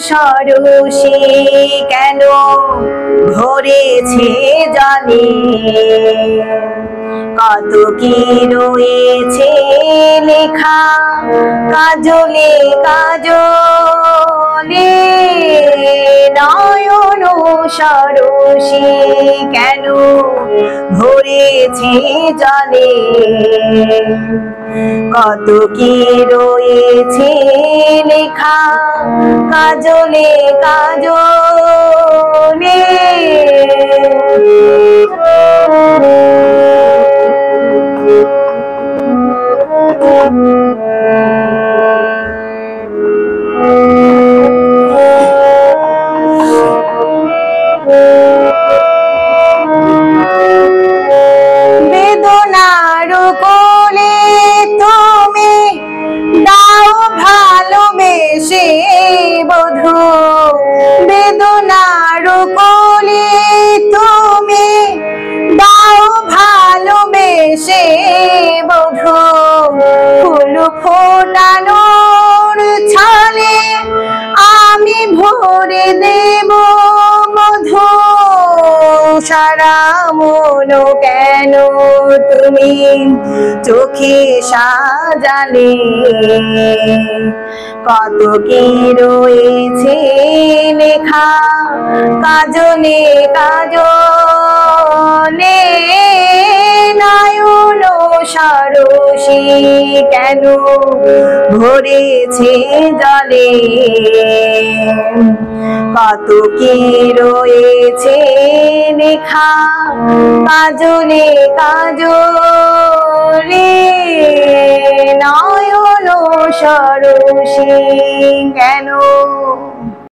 সরসী কেন ভরেছে জানে, কত কি রয়েছে লেখা কাজলে কাজলে। নয়ন সরসী কেন ভরেছে জানে, কত কি রয়েছে লেখা কাজলে কাজলে। বেদনার কোলে তুমি দাও ভালোবেসে বধূ, বেদনার কোলে তুমি দাও ভালোবেসে বধূ। ফুল ফোটানোর ছলে আমি ভরে দেব মধু, সারা মন কেন তুমি চোখে সাজালে, কত কি রয়েছে লেখা কাজলে কাজলে। নয়ন সরসী কেন ভরেছে জলে, কত কি রয়েছে লেখা কাজলে কাজলে। নয়ন সরসী কেন